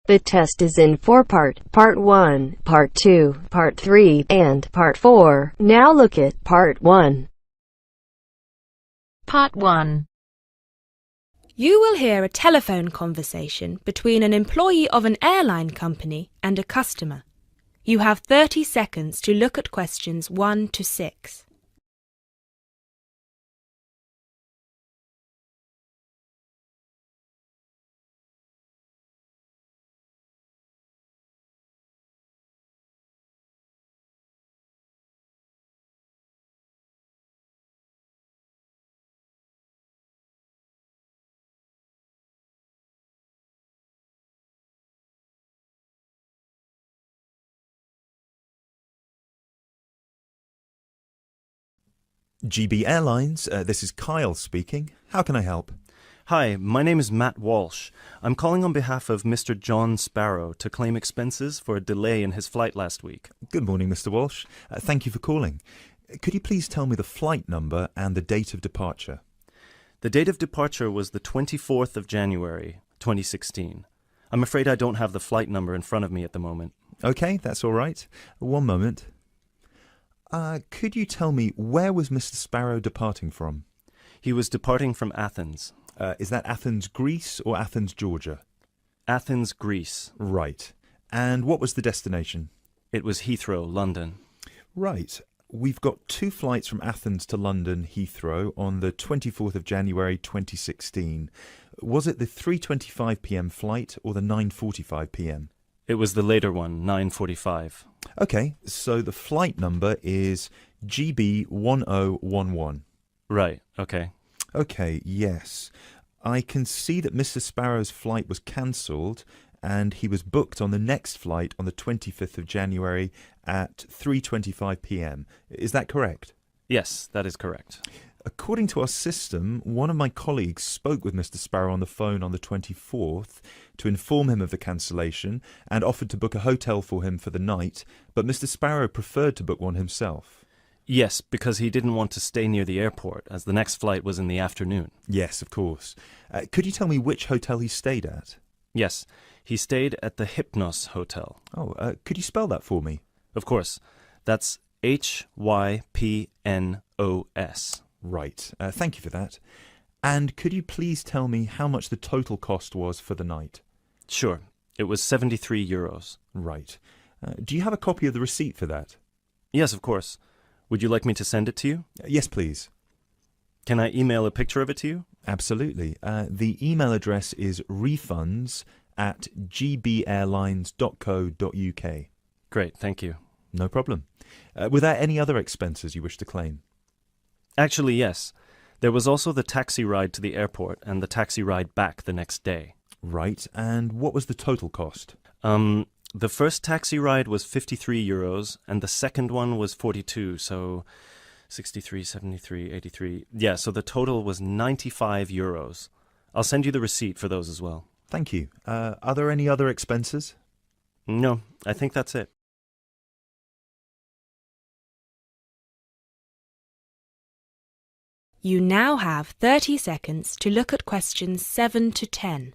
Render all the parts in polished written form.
The test is in 4 parts: Part 1, Part 2, Part 3, and Part 4. Now look at Part 1. Part 1. You will hear a telephone conversation between an employee of an airline company and a customer. You have 30 seconds to look at questions 1 to 6. GB Airlines, this is Kyle speaking. How can I help? Hi, my name is Matt Walsh. I'm calling on behalf of Mr. John Sparrow to claim expenses for a delay in his flight last week. Good morning, Mr. Walsh. Thank you for calling. Could you please tell me the flight number and the date of departure? The date of departure was the 24th of January, 2016. I'm afraid I don't have the flight number in front of me at the moment. Okay, that's all right. One moment. Could you tell me where was Mr. Sparrow departing from? He was departing from Athens. Is that Athens, Greece or Athens, Georgia? Athens, Greece. Right. And what was the destination? It was Heathrow, London. Right. We've got 2 flights from Athens to London Heathrow on the 24th of January 2016. Was it the 3:25 p.m. flight or the 9:45 p.m.? It was the later one, 9:45. Okay, so the flight number is GB1011. Right, okay. Okay, yes. I can see that Mr. Sparrow's flight was cancelled and he was booked on the next flight on the 25th of January at 3:25 p.m. Is that correct? Yes, that is correct. According to our system, one of my colleagues spoke with Mr. Sparrow on the phone on the 24th to inform him of the cancellation and offered to book a hotel for him for the night, but Mr. Sparrow preferred to book one himself. Yes, because he didn't want to stay near the airport, as the next flight was in the afternoon. Yes, of course. Could you tell me which hotel he stayed at? Yes, he stayed at the Hypnos Hotel. Oh, could you spell that for me? Of course. That's Hypnos. Right. Thank you for that. And could you please tell me how much the total cost was for the night? Sure. It was €73. Right. Do you have a copy of the receipt for that? Yes, of course. Would you like me to send it to you? Yes, please. Can I email a picture of it to you? Absolutely. The email address is refunds@gbairlines.co.uk. Great, thank you. No problem. Were there any other expenses you wish to claim? Actually, yes. There was also the taxi ride to the airport and the taxi ride back the next day. Right. And what was the total cost? The first taxi ride was €53 and the second one was 42, so 63, 73, 83. Yeah, so the total was €95. I'll send you the receipt for those as well. Thank you. Are there any other expenses? No, I think that's it. You now have 30 seconds to look at questions 7 to 10.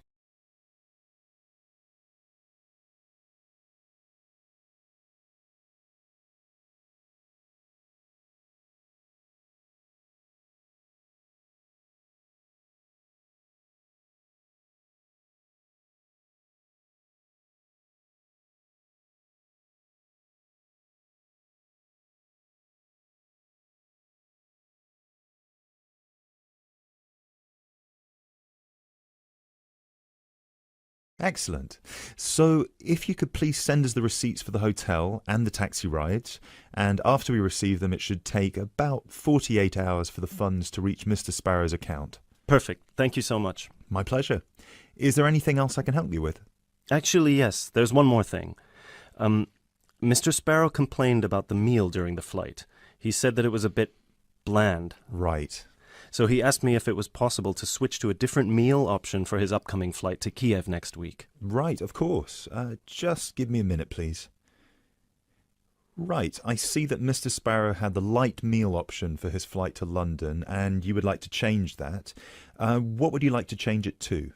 Excellent. So if you could please send us the receipts for the hotel and the taxi rides, and after we receive them it should take about 48 hours for the funds to reach Mr. Sparrow's account. Perfect. Thank you so much. My pleasure. Is there anything else I can help you with? Actually, yes. There's one more thing. Mr. Sparrow complained about the meal during the flight. He said that it was a bit bland. Right. So he asked me if it was possible to switch to a different meal option for his upcoming flight to Kiev next week. Right, of course. Just give me a minute, please. Right, I see that Mr. Sparrow had the light meal option for his flight to London, and you would like to change that. What would you like to change it to?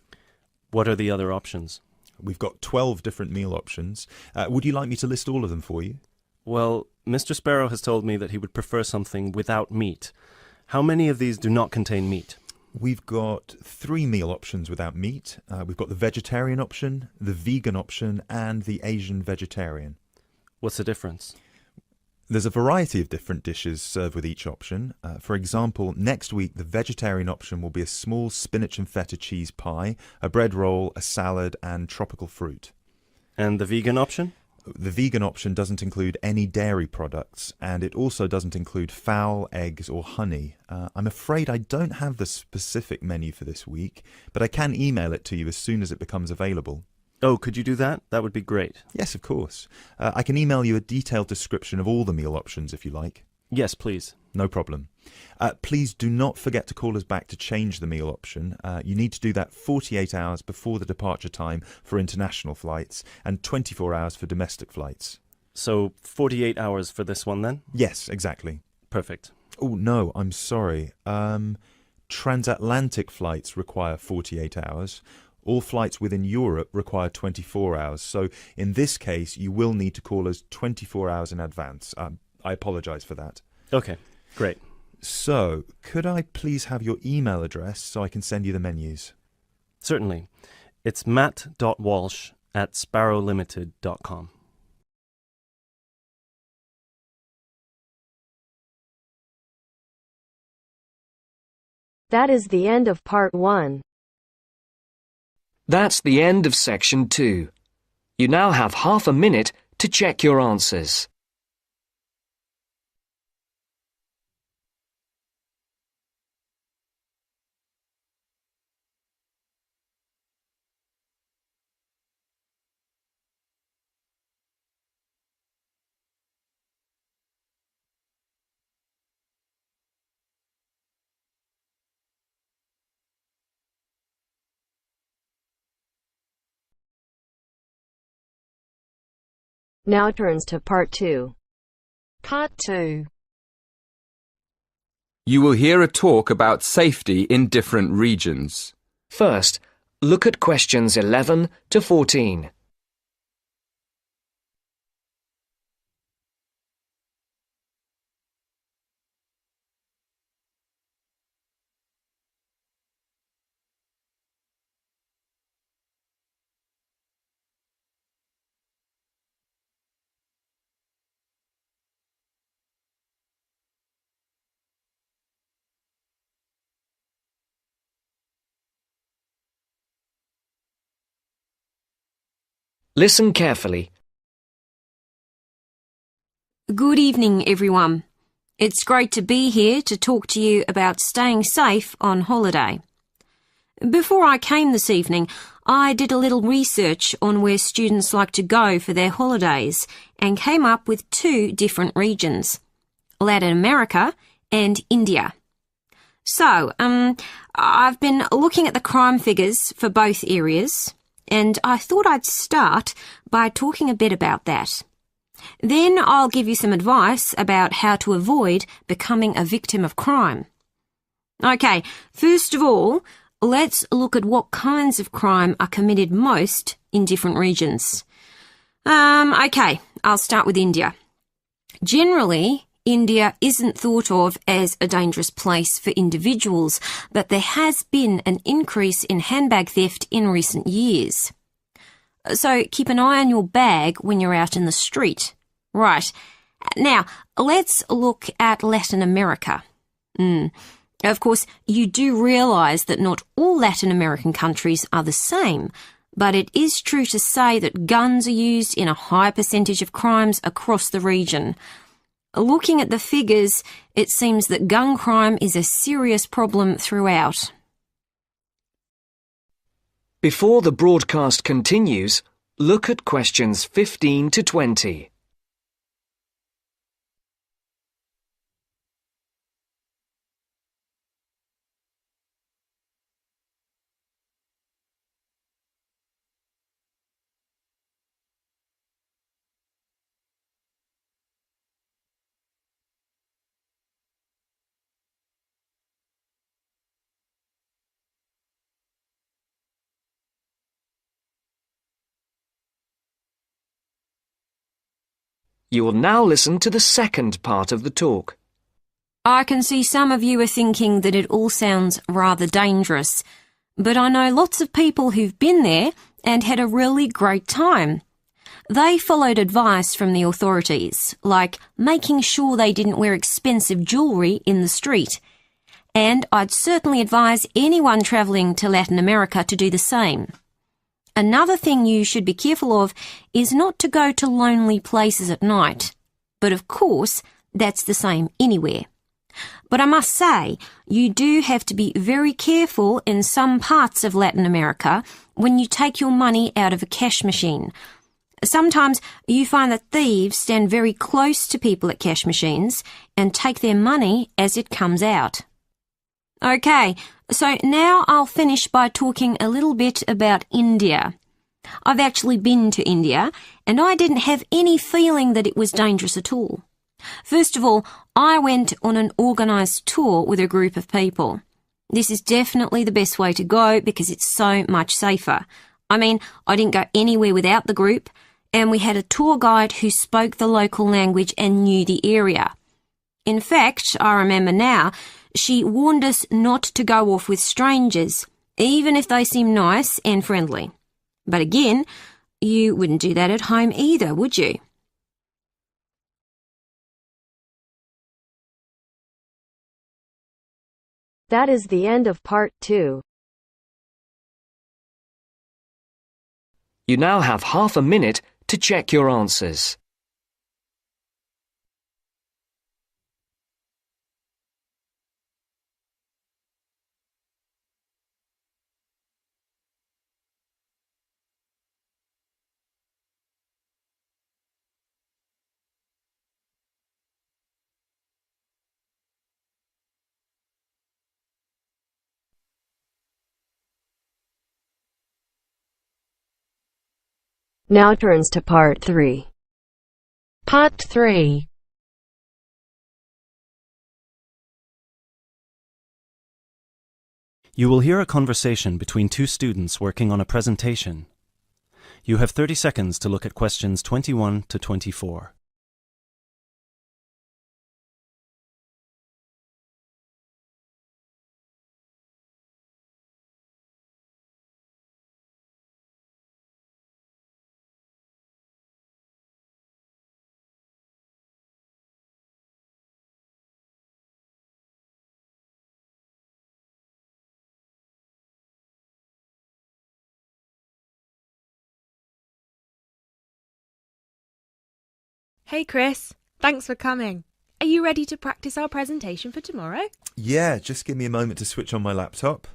What are the other options? We've got 12 different meal options. Would you like me to list all of them for you? Well, Mr. Sparrow has told me that he would prefer something without meat. How many of these do not contain meat? We've got 3 meal options without meat. We've got the vegetarian option, the vegan option, and the Asian vegetarian. What's the difference? There's a variety of different dishes served with each option. For example, next week the vegetarian option will be a small spinach and feta cheese pie, a bread roll, a salad, and tropical fruit. And the vegan option? The vegan option doesn't include any dairy products, and it also doesn't include fowl, eggs, or honey. I'm afraid I don't have the specific menu for this week, but I can email it to you as soon as it becomes available. Oh, could you do that? That would be great. Yes, of course. I can email you a detailed description of all the meal options if you like. Yes, please. No problem. Please do not forget to call us back to change the meal option. You need to do that 48 hours before the departure time for international flights and 24 hours for domestic flights. So 48 hours for this one then? Yes, exactly. Perfect. Oh, no, I'm sorry. Transatlantic flights require 48 hours. All flights within Europe require 24 hours. So in this case, you will need to call us 24 hours in advance. I apologise for that. Okay, great. So, could I please have your email address so I can send you the menus? Certainly. It's matt.walsh@sparrowlimited.com. That is the end of part 1. That's the end of section 2. You now have half a minute to check your answers. Now turns to part 2. Part 2. You will hear a talk about safety in different regions. First, look at questions 11 to 14. Listen carefully. Good evening, everyone. It's great to be here to talk to you about staying safe on holiday. Before I came this evening, I did a little research on where students like to go for their holidays and came up with 2 different regions, Latin America and India. So, I've been looking at the crime figures for both areas, and I thought I'd start by talking a bit about that. Then I'll give you some advice about how to avoid becoming a victim of crime. Okay, first of all, let's look at what kinds of crime are committed most in different regions. Okay, I'll start with India. Generally, India isn't thought of as a dangerous place for individuals, but there has been an increase in handbag theft in recent years. So keep an eye on your bag when you're out in the street. Right. Now, let's look at Latin America. Of course, you do realise that not all Latin American countries are the same, but it is true to say that guns are used in a high percentage of crimes across the region. Looking at the figures, it seems that gun crime is a serious problem throughout. Before the broadcast continues, look at questions 15 to 20. You will now listen to the second part of the talk. I can see some of you are thinking that it all sounds rather dangerous, but I know lots of people who've been there and had a really great time. They followed advice from the authorities, like making sure they didn't wear expensive jewellery in the street. And I'd certainly advise anyone travelling to Latin America to do the same. Another thing you should be careful of is not to go to lonely places at night. But of course, that's the same anywhere. But I must say, you do have to be very careful in some parts of Latin America when you take your money out of a cash machine. Sometimes you find that thieves stand very close to people at cash machines and take their money as it comes out. Okay, so now I'll finish by talking a little bit about India. I've actually been to India, and I didn't have any feeling that it was dangerous at all. First of all, I went on an organised tour with a group of people. This is definitely the best way to go because it's so much safer. I mean, I didn't go anywhere without the group, and we had a tour guide who spoke the local language and knew the area. In fact, I remember now, she warned us not to go off with strangers, even if they seem nice and friendly. But again, you wouldn't do that at home either, would you? That is the end of part 2. You now have half a minute to check your answers. Now turns to part 3. Part 3. You will hear a conversation between two students working on a presentation. You have 30 seconds to look at questions 21 to 24. Hey Chris, thanks for coming. Are you ready to practice our presentation for tomorrow? Yeah, just give me a moment to switch on my laptop.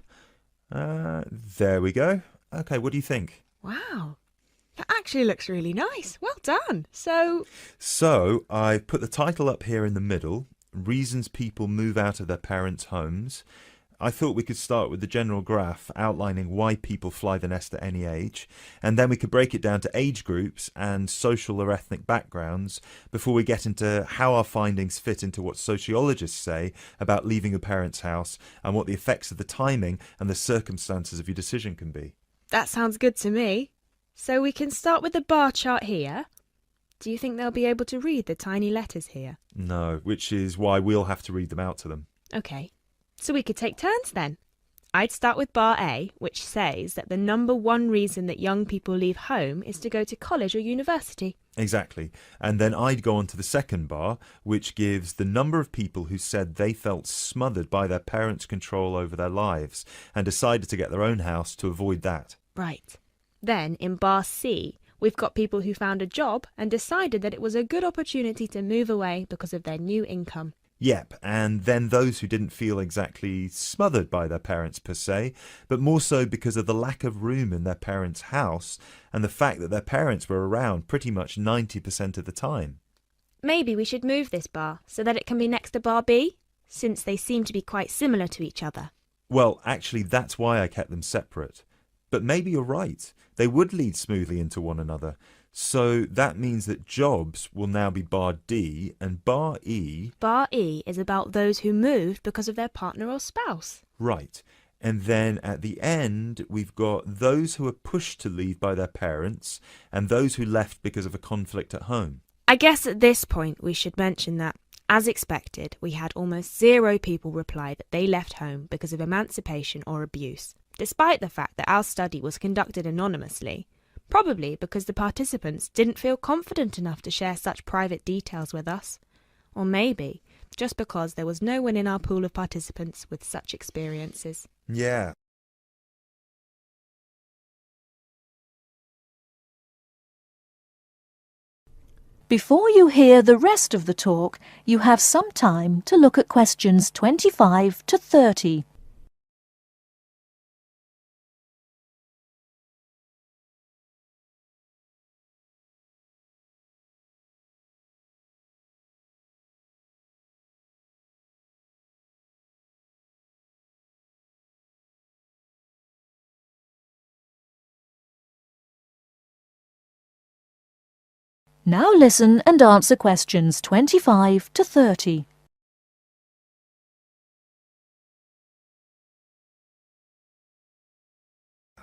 There we go. Okay, what do you think? Wow, that actually looks really nice. Well done. So I've put the title up here in the middle, Reasons People Move Out of Their Parents' Homes. I thought we could start with the general graph outlining why people fly the nest at any age, and then we could break it down to age groups and social or ethnic backgrounds before we get into how our findings fit into what sociologists say about leaving a parent's house and what the effects of the timing and the circumstances of your decision can be. that sounds good to me. So we can start with the bar chart here. Do you think they'll be able to read the tiny letters here? No, which is why we'll have to read them out to them. Okay, so we could take turns then. I'd start with bar A, which says that the number one reason that young people leave home is to go to college or university. Exactly. And then I'd go on to the second bar, which gives the number of people who said they felt smothered by their parents' control over their lives and decided to get their own house to avoid that. Right. Then in bar C, we've got people who found a job and decided that it was a good opportunity to move away because of their new income. Yep, and then those who didn't feel exactly smothered by their parents per se, but more so because of the lack of room in their parents' house and the fact that their parents were around pretty much 90% of the time. Maybe we should move this bar so that it can be next to bar B, since they seem to be quite similar to each other. Well, actually, that's why I kept them separate. But maybe you're right. They would lead smoothly into one another. So that means that jobs will now be bar D and bar E. Bar E is about those who moved because of their partner or spouse. Right. And then at the end, we've got those who are pushed to leave by their parents and those who left because of a conflict at home. I guess at this point we should mention that, as expected, we had almost 0 people reply that they left home because of emancipation or abuse, despite the fact that our study was conducted anonymously, probably because the participants didn't feel confident enough to share such private details with us. Or maybe just because there was no one in our pool of participants with such experiences. Yeah. Before you hear the rest of the talk, you have some time to look at questions 25 to 30. Now listen and answer questions 25 to 30.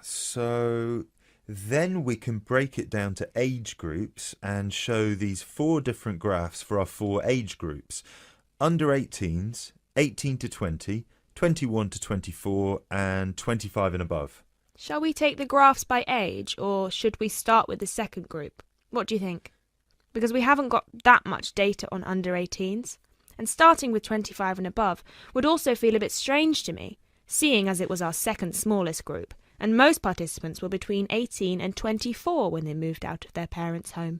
So then we can break it down to age groups and show these 4 different graphs for our 4 age groups. Under 18s, 18 to 20, 21 to 24 and 25 and above. Shall we take the graphs by age, or should we start with the second group? What do you think? Because we haven't got that much data on under 18s, and starting with 25 and above would also feel a bit strange to me, seeing as it was our second smallest group, and most participants were between 18 and 24 when they moved out of their parents' home.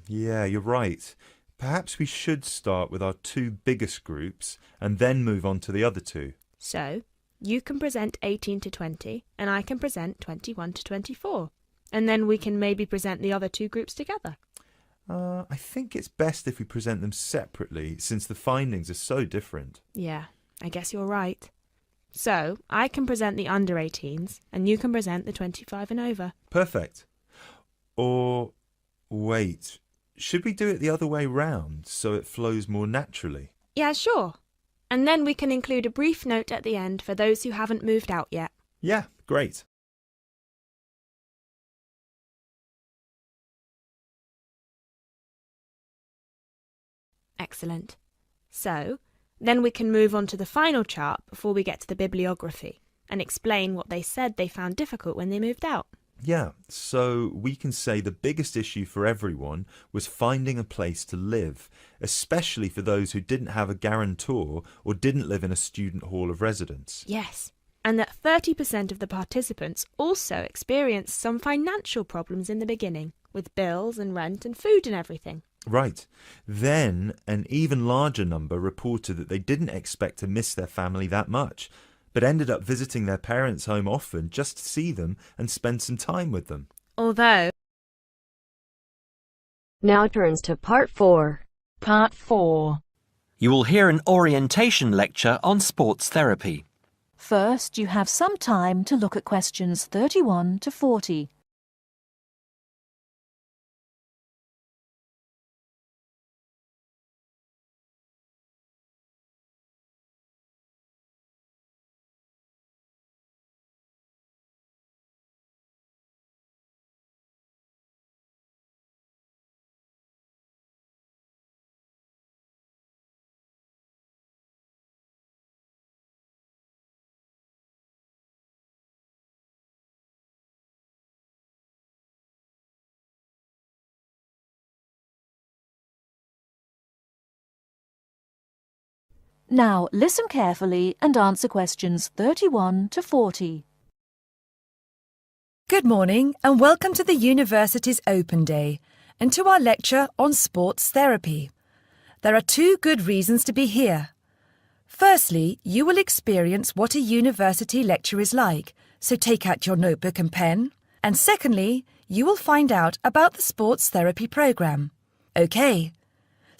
Yeah, you're right. Perhaps we should start with our 2 biggest groups and then move on to the other 2. So, you can present 18 to 20, and I can present 21 to 24, and then we can maybe present the other 2 groups together. I think it's best if we present them separately, since the findings are so different. Yeah, I guess you're right. So, I can present the under 18s, and you can present the 25 and over. Perfect. Or, wait, should we do it the other way round, so it flows more naturally? Yeah, sure. And then we can include a brief note at the end for those who haven't moved out yet. Yeah, great. Excellent. So, then we can move on to the final chart before we get to the bibliography and explain what they said they found difficult when they moved out. Yeah, so we can say the biggest issue for everyone was finding a place to live, especially for those who didn't have a guarantor or didn't live in a student hall of residence. Yes, and that 30% of the participants also experienced some financial problems in the beginning, with bills and rent and food and everything. Right. Then an even larger number reported that they didn't expect to miss their family that much, but ended up visiting their parents' home often just to see them and spend some time with them. Although... Now turns to Part 4. Part 4. You will hear an orientation lecture on sports therapy. First, you have some time to look at questions 31 to 40. Now listen carefully and answer questions 31 to 40. Good morning and welcome to the University's Open Day and to our lecture on sports therapy. There are 2 good reasons to be here. Firstly, you will experience what a university lecture is like, so take out your notebook and pen. And secondly, you will find out about the sports therapy programme. OK.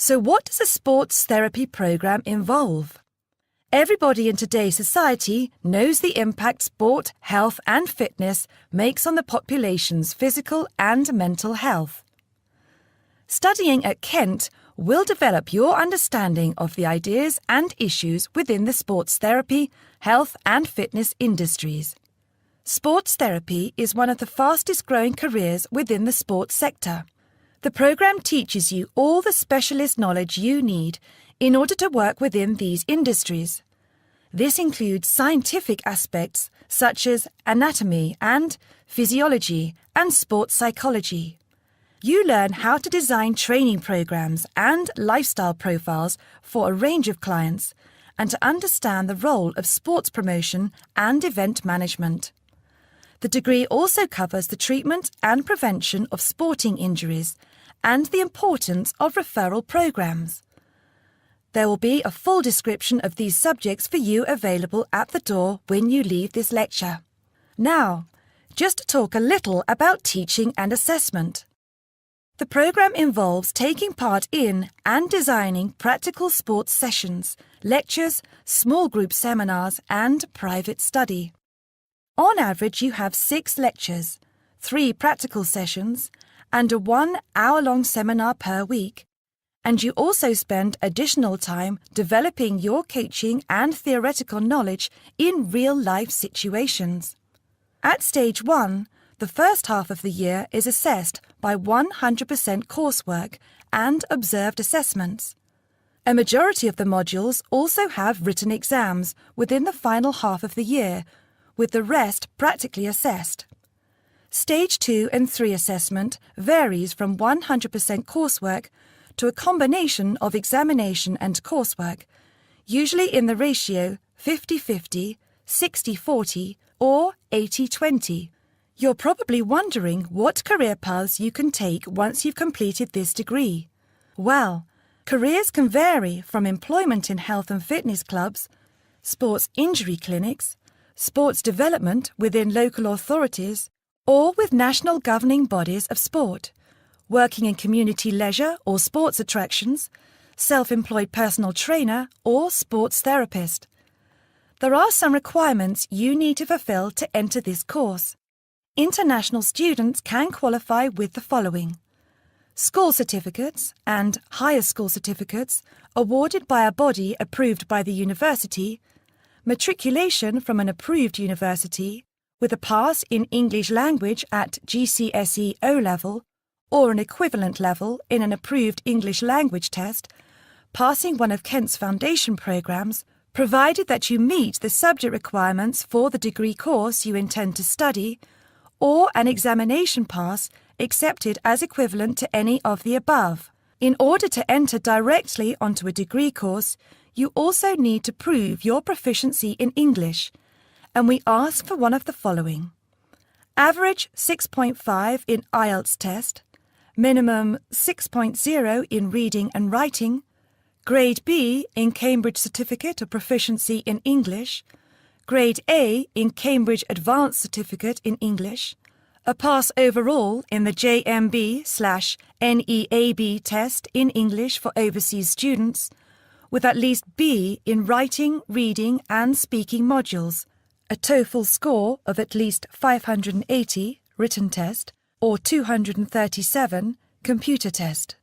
So what does a sports therapy programme involve? Everybody in today's society knows the impact sport, health and fitness makes on the population's physical and mental health. Studying at Kent will develop your understanding of the ideas and issues within the sports therapy, health and fitness industries. Sports therapy is one of the fastest growing careers within the sports sector. The programme teaches you all the specialist knowledge you need in order to work within these industries. This includes scientific aspects such as anatomy and physiology and sports psychology. You learn how to design training programs and lifestyle profiles for a range of clients and to understand the role of sports promotion and event management. The degree also covers the treatment and prevention of sporting injuries and the importance of referral programs. There will be a full description of these subjects for you available at the door when you leave this lecture. Now, just talk a little about teaching and assessment. The programme involves taking part in and designing practical sports sessions, lectures, small group seminars and private study. On average, you have 6 lectures, 3 practical sessions and a 1-hour-long seminar per week, and you also spend additional time developing your coaching and theoretical knowledge in real-life situations. At Stage 1, the first half of the year is assessed by 100% coursework and observed assessments. A majority of the modules also have written exams within the final half of the year, with the rest practically assessed. Stage 2 and 3 assessment varies from 100% coursework to a combination of examination and coursework, usually in the ratio 50-50, 60-40 or 80-20. You're probably wondering what career paths you can take once you've completed this degree. Well, careers can vary from employment in health and fitness clubs, sports injury clinics, sports development within local authorities, or with national governing bodies of sport, working in community leisure or sports attractions, self-employed personal trainer or sports therapist. There are some requirements you need to fulfill to enter this course. International students can qualify with the following: school certificates and higher school certificates awarded by a body approved by the university, matriculation from an approved university with a pass in English language at GCSE O-level or an equivalent level in an approved English language test, passing one of Kent's foundation programmes, provided that you meet the subject requirements for the degree course you intend to study, or an examination pass accepted as equivalent to any of the above. In order to enter directly onto a degree course, you also need to prove your proficiency in English, and we ask for one of the following: average 6.5 in IELTS test, minimum 6.0 in reading and writing, Grade B in Cambridge Certificate of Proficiency in English, Grade A in Cambridge Advanced Certificate in English, a pass overall in the JMB/NEAB test in English for overseas students, with at least B in writing, reading and speaking modules, a TOEFL score of at least 580 written test or 237 computer test.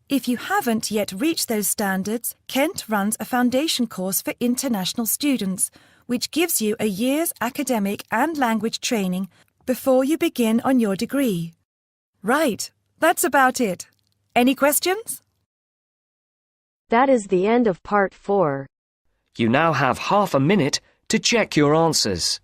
If you haven't yet reached those standards, Kent runs a foundation course for international students, which gives you a year's academic and language training before you begin on your degree. Right, that's about it. Any questions? That is the end of part 4. You now have half a minute to check your answers.